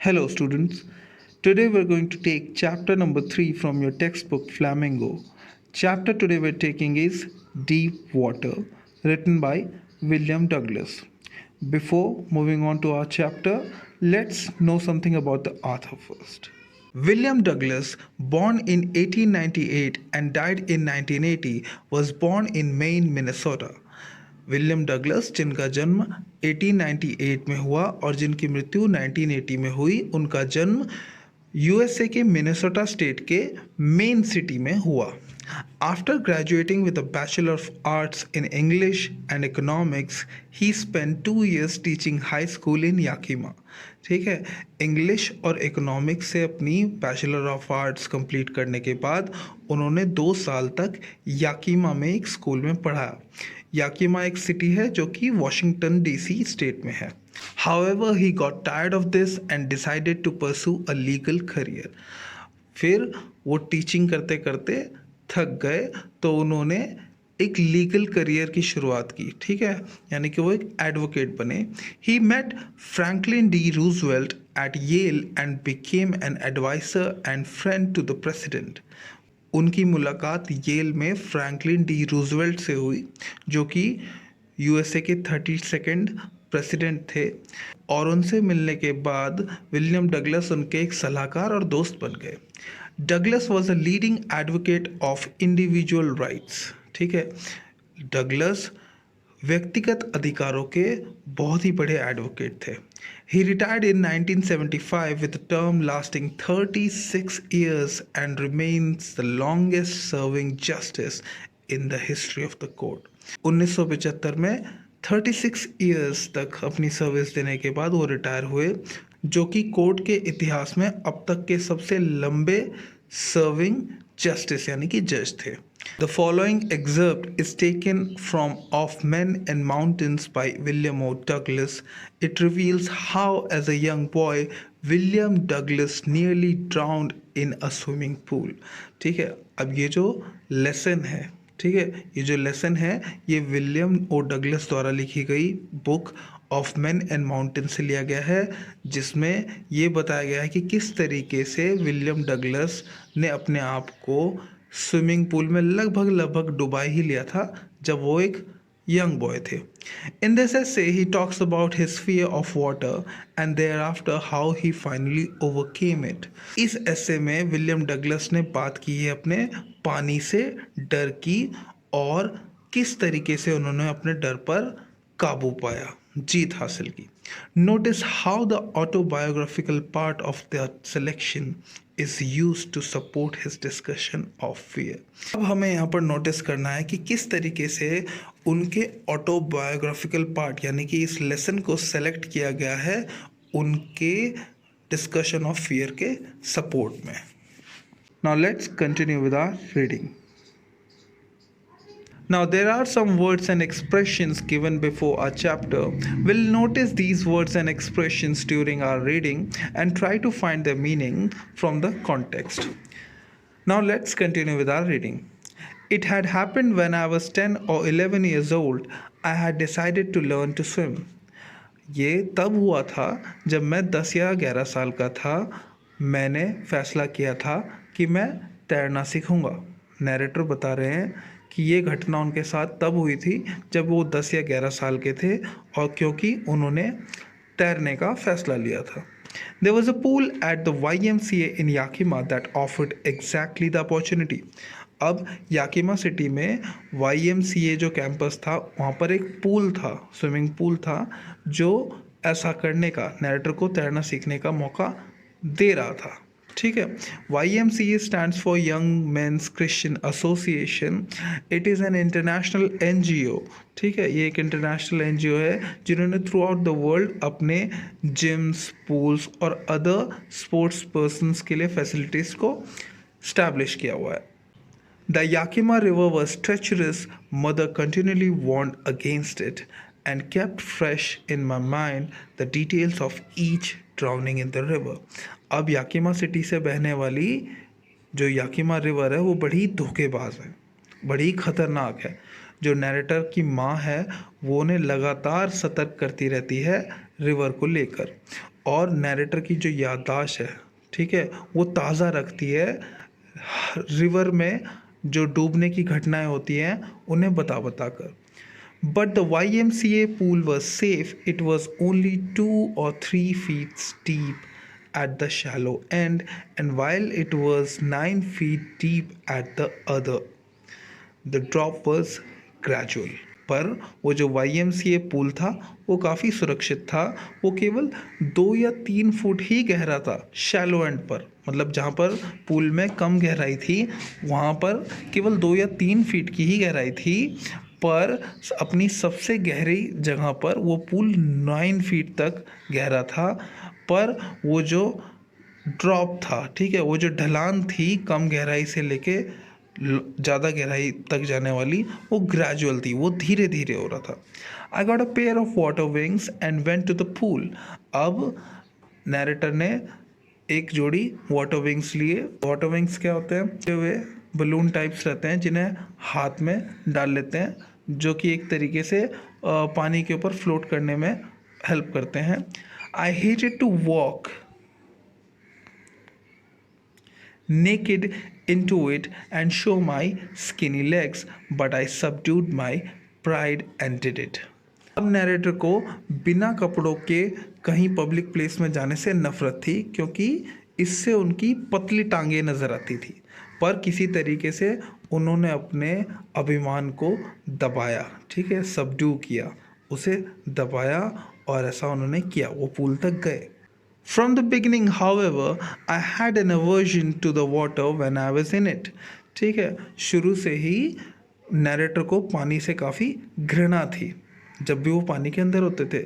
Hello, students. Today we're going to take chapter number 3 from your textbook Flamingo. Chapter today we're taking is Deep Water, written by William Douglas. Before moving on to our chapter, let's know something about the author first. William Douglas, born in 1898 and died in 1980, was born in Maine, Minnesota. William Douglas जिनका जन्म 1898 में हुआ और जिनकी मृत्यु 1980 में हुई, उनका जन्म यूएसए के मिनेसोटा स्टेट के मेन सिटी में हुआ. After graduating with a bachelor of arts in English and economics he spend 2 years teaching high school in Yakima. ठीक है, इंग्लिश और इकोनॉमिक्स से अपनी बैचलर ऑफ आर्ट्स कंप्लीट करने के बाद उन्होंने 2 साल तक याकीमा में एक स्कूल में पढ़ा. याकीमा एक सिटी है जो कि वॉशिंगटन डीसी स्टेट में है. However, he got tired of this and decided to pursue a legal career. फिर वो टीचिंग करते करते थक गए तो उन्होंने एक लीगल करियर की शुरुआत की. ठीक है, यानी कि वो एक एडवोकेट बने. He met Franklin D Roosevelt at Yale and became an adviser and friend to the president. उनकी मुलाकात येल में फ्रैंकलिन डी रूजवेल्ट से हुई जो कि यूएसए के 32nd प्रेसिडेंट थे, और उनसे मिलने के बाद विलियम डगलस उनके एक सलाहकार और दोस्त बन गए. Douglas was a leading advocate of individual rights. ठीक है, डगलस व्यक्तिगत अधिकारों के बहुत ही बड़े एडवोकेट थे. He retired in 1975 with a term lasting 36 years and remains the longest serving justice in the history of the court. 1975 में 36 ईयर्स तक अपनी सर्विस देने के बाद वो रिटायर हुए, जो कि कोर्ट के इतिहास में अब तक के सबसे लंबे सर्विंग जस्टिस यानी कि जज थे. The following excerpt is taken from Of Men and Mountains by William O. Douglas. It reveals how, as a young boy, William Douglas nearly drowned in a swimming pool. ठीक है, अब ये जो lesson है, ठीक है, ये जो लेसन है ये विलियम ओ डगलस द्वारा लिखी गई book of man and mountain से लिया गया है, जिसमें ये बताया गया है कि किस तरीके से विलियम डगलस ने अपने आप को स्विमिंग पूल में लगभग डुबा ही लिया था जब वो एक यंग बॉय थे. In this essay he talks about his fear of water and thereafter how he finally overcame it. इस ऐसे में विलियम डगलस ने बात की है अपने पानी से डर की और किस तरीके से उन्होंने अपने डर पर काबू पाया, जीत हासिल की. Notice how the autobiographical part of the selection is used to support his discussion of fear. अब हमें यहाँ पर नोटिस करना है कि किस तरीके से उनके ऑटोबायोग्राफिकल पार्ट यानी कि इस लेसन को सेलेक्ट किया गया है उनके डिस्कशन ऑफ फियर के सपोर्ट में. Now let's continue with our reading. Now there are some words and expressions given before our chapter. We'll notice these words and expressions during our reading and try to find their meaning from the context. Now let's continue with our reading. It had happened when I was 10 or 11 years old. I had decided to learn to swim. ये तब हुआ था जब मैं 10 या 11 साल का था. मैंने फैसला किया था कि मैं तैरना सीखूंगा. नैरेटर बता रहे हैं कि ये घटना उनके साथ तब हुई थी जब वो 10 या 11 साल के थे और क्योंकि उन्होंने तैरने का फैसला लिया था. There was a pool at the YMCA in Yakima that offered exactly the opportunity. अब याकीमा सिटी में YMCA जो कैंपस था वहाँ पर एक पूल था, स्विमिंग पूल था, जो ऐसा करने का, नैरेटर को तैरना सीखने का मौका दे रहा था. ठीक है, YMCA stands for Young Men's Christian Association. It is an international NGO. ठीक है, ये एक इंटरनेशनल NGO है जिन्होंने थ्रू आउट द वर्ल्ड अपने जिम्स, पूल्स और अदर स्पोर्ट्स पर्सनस के लिए फैसिलिटीज़ को स्टैब्लिश किया हुआ है. The Yakima River was treacherous. Mother continually warned against it and kept fresh in my mind the details of each drowning in the river. अब याकीमा city से बहने वाली जो याकीमा रिवर है वो बड़ी धोखेबाज है, बड़ी ख़तरनाक है. जो नैरेटर की माँ है वो उन्हें लगातार सतर्क करती रहती है रिवर को लेकर, और नैरेटर की जो याददाश्त है, ठीक है, वो ताज़ा रखती है रिवर में जो डूबने की घटनाएं होती हैं उन्हें बता बता कर। But the YMCA pool was safe. It was only 2 or 3 feet deep at the shallow end, and while it was 9 feet deep at the other, the drop was gradual. पर वो जो YMCA पूल था वो काफ़ी सुरक्षित था। वो केवल 2 या 3 फुट ही गहरा था शैलो एंड पर, मतलब जहाँ पर पूल में कम गहराई थी वहाँ पर केवल 2 या 3 फीट की ही गहराई थी। पर अपनी सबसे गहरी जगह पर वो पूल 9 फीट तक गहरा था। पर वो जो ड्रॉप था, ठीक है, वो जो ढलान थी कम गहराई से लेके ज़्यादा गहराई तक जाने वाली, वो ग्रेजुअल थी, वो धीरे धीरे हो रहा था। I got a pair of water wings and went to the pool. अब नैरेटर ने एक जोड़ी वाटर विंग्स लिए। वाटर विंग्स क्या होते हैं? वे बलून टाइप्स रहते हैं जिन्हें हाथ में डाल लेते हैं, जो कि एक तरीके से पानी के ऊपर फ्लोट करने में हेल्प करते हैं। I hated to walk naked into it and show my skinny legs, but I subdued my pride and did it. अब नैरेटर को बिना कपड़ों के कहीं पब्लिक प्लेस में जाने से नफरत थी, क्योंकि इससे उनकी पतली टांगें नज़र आती थी। पर किसी तरीके से उन्होंने अपने अभिमान को दबाया, ठीक है, सबड्यू किया, उसे दबाया, और ऐसा उन्होंने किया, वो पूल तक गए। From the beginning, however, I had an aversion to the water when I was in it. ठीक है, शुरू से ही नैरेटर को पानी से काफ़ी घृणा थी जब भी वो पानी के अंदर होते थे।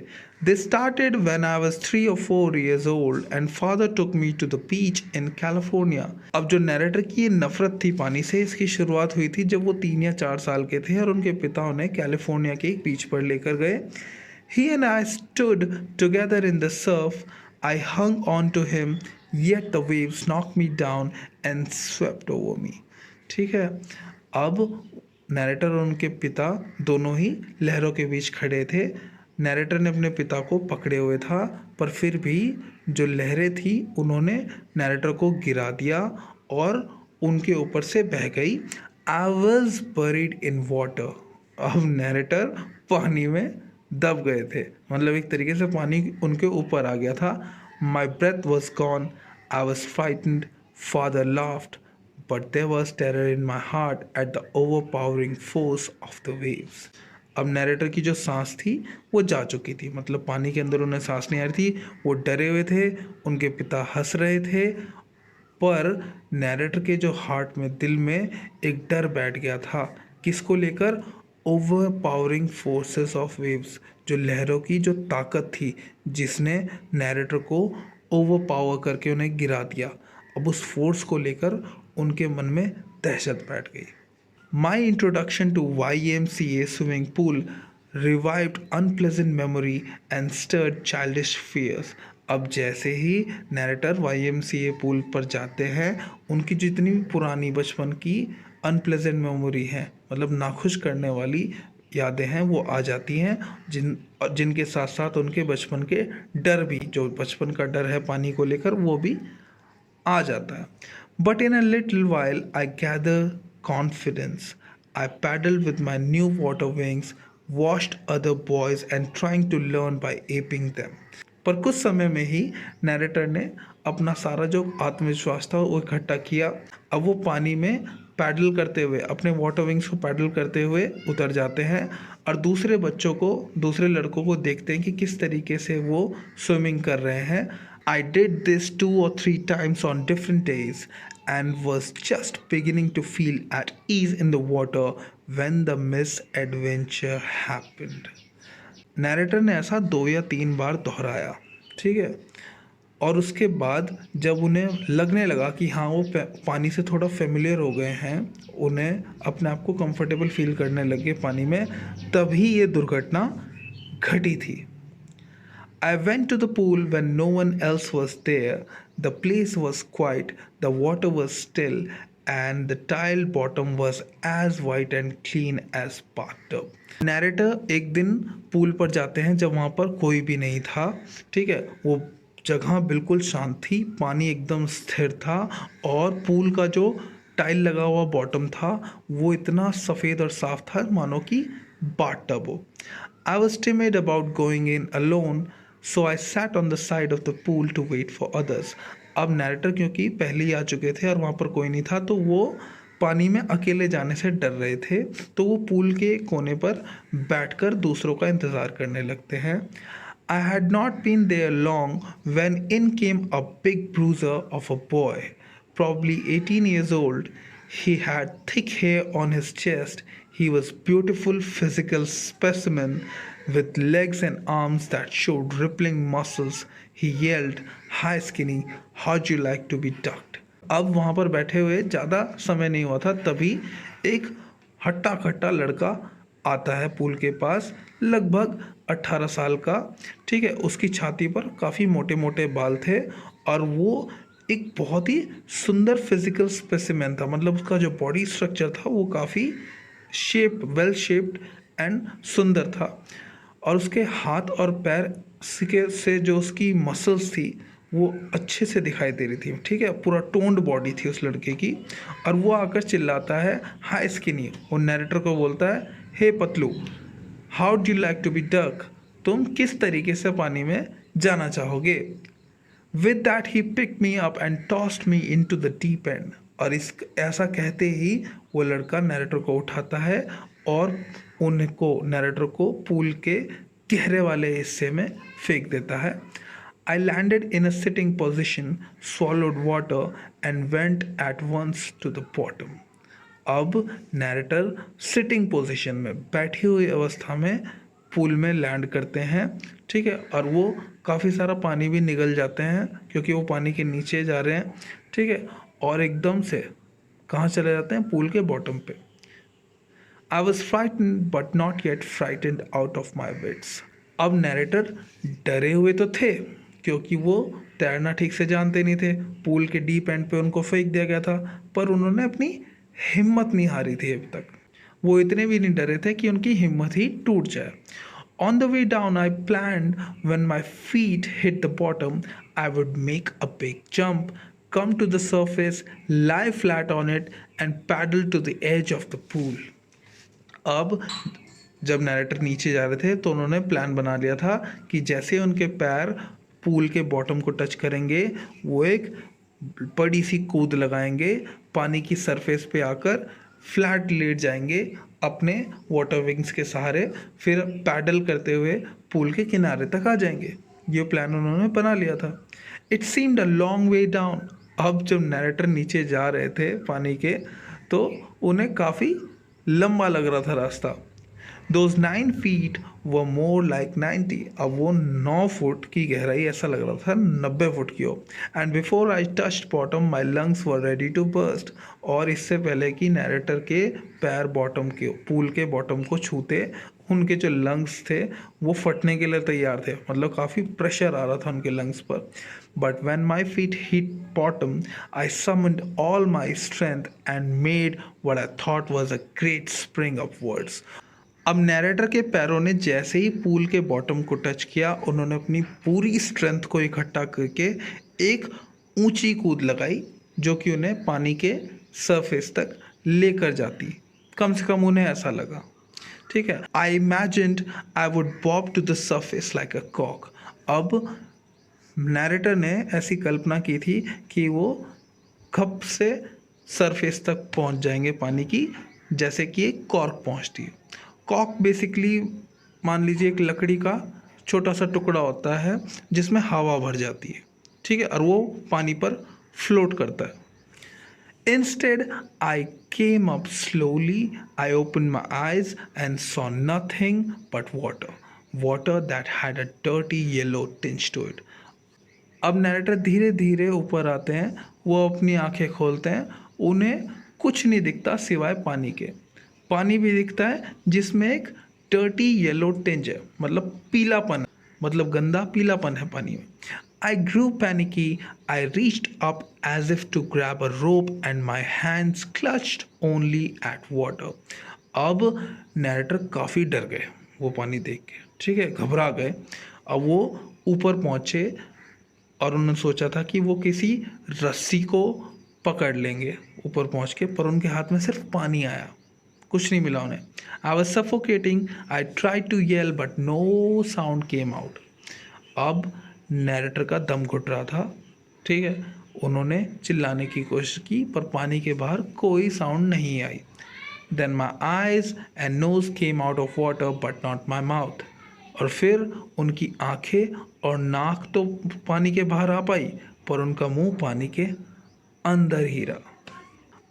This started when I was 3 or 4 years old and father took me to the beach in California. अब जो नैरेटर की ये नफ़रत थी पानी से, इसकी शुरुआत हुई थी जब वो 3 या 4 साल के थे और उनके पिता उन्हें कैलिफोर्निया के एक बीच पर लेकर गए। He and I stood together in the surf. I hung on to him, yet the waves knocked me down and swept over me. ठीक है, अब नैरेटर और उनके पिता दोनों ही लहरों के बीच खड़े थे। नैरेटर ने अपने पिता को पकड़े हुए था, पर फिर भी जो लहरें थी उन्होंने नैरेटर को गिरा दिया और उनके ऊपर से बह गई। I was buried in water. अब नैरेटर पानी में दब गए थे, मतलब एक तरीके से पानी उनके ऊपर आ गया था। My breath was gone, I was frightened, father laughed, but there was terror in my heart at the overpowering force of the waves. अब नैरेटर की जो सांस थी वो जा चुकी थी, मतलब पानी के अंदर उन्हें सांस नहीं आ रही थी, वो डरे हुए थे, उनके पिता हंस रहे थे, पर नैरेटर के जो हार्ट में, दिल में एक डर बैठ गया था। किसको लेकर? Over powering forces of waves, जो लहरों की जो ताकत थी जिसने नैरेटर को ओवर पावर करके उन्हें गिरा दिया। अब उस फोर्स को लेकर उनके मन में दहशत बैठ गई। My introduction to YMCA swimming pool revived unpleasant memory and stirred childish fears. अब जैसे ही नैरेटर YMCA पूल पर जाते हैं, उनकी जितनी भी पुरानी बचपन की अनप्लेजेंट मेमोरी हैं, मतलब नाखुश करने वाली यादें हैं, वो आ जाती हैं, जिनके साथ साथ उनके बचपन के डर भी, जो बचपन का डर है पानी को लेकर, वो भी आ जाता है। But in a little while I gather confidence, I paddle with my new water wings, watched other boys and trying to learn by aping them. पर कुछ समय में ही नैरेटर ने अपना सारा जो आत्मविश्वास था वो इकट्ठा किया। अब वो पानी में पैडल करते हुए, अपने वाटर विंग्स को पैडल करते हुए उतर जाते हैं और दूसरे बच्चों को, दूसरे लड़कों को देखते हैं कि किस तरीके से वो स्विमिंग कर रहे हैं। I did this 2 or 3 times on different days and was just beginning to feel at ease in the water when the misadventure happened. Narrator ने ऐसा 2 या 3 बार दोहराया, ठीक है, और उसके बाद जब उन्हें लगने लगा कि हाँ वो पानी से थोड़ा फेमिलियर हो गए हैं, उन्हें अपने आप को कंफर्टेबल फील करने लगे पानी में, तभी ये दुर्घटना घटी थी। I went to the pool when no one else was there. The place was quiet, the water was still, and the tile bottom was as white and clean as bathtub. Narrator एक दिन pool पर जाते हैं जब वहाँ पर कोई भी नहीं था, ठीक है, वो जगह बिल्कुल शांत थी, पानी एकदम स्थिर था और पूल का जो टाइल लगा हुआ बॉटम था वो इतना सफ़ेद और साफ था मानो कि बाथटब हो। I was timid about going in alone, so I sat on the side of the pool to wait for others. अब नैरेटर क्योंकि पहले ही आ चुके थे और वहाँ पर कोई नहीं था, तो वो पानी में अकेले जाने से डर रहे थे, तो वो पूल के कोने पर बैठकर दूसरों का इंतज़ार करने लगते हैं। I had not been there long when in came a big bruiser of a boy, probably 18 years old. He had thick hair on his chest. He was beautiful physical specimen with legs and arms that showed rippling muscles. He yelled, "Hi skinny, how'd you like to be ducked?" अब वहाँ पर बैठे हुए ज़्यादा समय नहीं हुआ था, तभी एक हट्टा कट्टा लड़का आता है पूल के पास, लगभग 18 साल का। ठीक है, उसकी छाती पर काफ़ी मोटे मोटे बाल थे और वो एक बहुत ही सुंदर फिजिकल स्पेसिमेन था, मतलब उसका जो बॉडी स्ट्रक्चर था वो काफ़ी वेल शेप्ड एंड सुंदर था। और उसके हाथ और पैर से जो उसकी मसल्स थी वो अच्छे से दिखाई दे रही थी। ठीक है, पूरा टोन्ड बॉडी थी उस लड़के की। और वो आकर चिल्लाता है, हाय स्किनी। वो नैरेटर को बोलता है, हे पतलू, how do you like to be duck, तुम किस तरीके से पानी में जाना चाहोगे। With that he pick me up and tossed me into the deep end. और इस ऐसा कहते ही वो लड़का नैरेटर को उठाता है और नैरेटर को पूल के गहरे वाले हिस्से में फेंक देता है। I landed in a sitting position, swallowed water, and went at once to the bottom. अब नैरेटर सिटिंग पोजीशन में बैठी हुई अवस्था में पूल में लैंड करते हैं। ठीक है, और वो काफ़ी सारा पानी भी निगल जाते हैं क्योंकि वो पानी के नीचे जा रहे हैं। ठीक है, और एकदम से कहाँ चले जाते हैं, पूल के बॉटम पे। I was frightened but not yet frightened out of my wits. अब नैरेटर डरे हुए तो थे क्योंकि वो तैरना ठीक से जानते नहीं थे, पूल के डीप एंड पे उनको फेंक दिया गया था, पर उन्होंने अपनी हिम्मत नहीं हारी थी अभी तक। वो इतने भी नहीं डरे थे कि उनकी हिम्मत ही टूट जाए। On the way down I planned when my feet hit the bottom I would make a big jump, come to the surface, lie flat on it, and paddle to the edge of the pool. अब जब narrator नीचे जा रहे थे तो उन्होंने plan बना लिया था कि जैसे उनके पैर पूल के बॉटम को टच करेंगे वो एक बड़ी सी कूद लगाएंगे, पानी की सरफेस पे आकर फ्लैट लेट जाएंगे अपने वाटर विंग्स के सहारे, फिर पैडल करते हुए पूल के किनारे तक आ जाएंगे। ये प्लान उन्होंने बना लिया था। It seemed a long way down. अब जब नैरेटर नीचे जा रहे थे पानी के, तो उन्हें काफ़ी लंबा लग रहा था रास्ता। Those 9 feet were more like 90. अब वो 9 फुट की गहराई ऐसा लग रहा था 90 फुट की हो। And before I touched bottom my lungs were ready to burst. और इससे पहले कि नैरेटर के पैर बॉटम के पूल के बॉटम को छूते, उनके जो लंग्स थे वो फटने के लिए तैयार थे, मतलब काफ़ी प्रेशर आ रहा था उनके लंग्स पर। But when my feet hit bottom I summoned all my strength and made what I thought was a great spring upwards. अब नैरेटर के पैरों ने जैसे ही पूल के बॉटम को टच किया, उन्होंने अपनी पूरी स्ट्रेंथ को इकट्ठा करके एक ऊंची कूद लगाई जो कि उन्हें पानी के सरफेस तक लेकर जाती, कम से कम उन्हें ऐसा लगा। ठीक है, I imagined I would bob to the surface like a कॉक। अब नैरेटर ने ऐसी कल्पना की थी कि वो खप से सरफेस तक पहुंच जाएंगे पानी की, जैसे कि एक कॉर्क पहुंचती है। कॉक बेसिकली मान लीजिए एक लकड़ी का छोटा सा टुकड़ा होता है जिसमें हवा भर जाती है। ठीक है, और वो पानी पर फ्लोट करता है। Instead, I came up slowly. I opened my eyes and saw nothing but water. Water that had a dirty yellow tinge to it. अब नैरेटर धीरे धीरे ऊपर आते हैं, वो अपनी आंखें खोलते हैं, उन्हें कुछ नहीं दिखता सिवाय पानी के। पानी भी दिखता है जिसमें एक डर्टी येलो टिंज है, मतलब पीलापन, मतलब गंदा पीलापन है पानी में। I grew panicky, I reached up as if to grab a rope and my hands clutched only at water. अब नैरेटर काफ़ी डर गए वो पानी देख के। ठीक है, घबरा गए। अब वो ऊपर पहुँचे और उन्होंने सोचा था कि वो किसी रस्सी को पकड़ लेंगे ऊपर पहुंच के, पर उनके हाथ में सिर्फ पानी आया, कुछ नहीं मिला उन्हें। I was suffocating, I try to yell but no sound came out. अब नैरेटर का दम घुट रहा था, ठीक है। उन्होंने चिल्लाने की कोशिश की पर पानी के बाहर कोई साउंड नहीं आई। Then my eyes and nose came out of water but not my mouth. और फिर उनकी आंखें और नाक तो पानी के बाहर आ पाई, पर उनका मुंह पानी के अंदर ही रहा।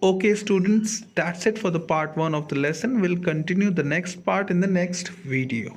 Okay, students, that's it for the part 1 of the lesson. We'll continue the next part in the next video.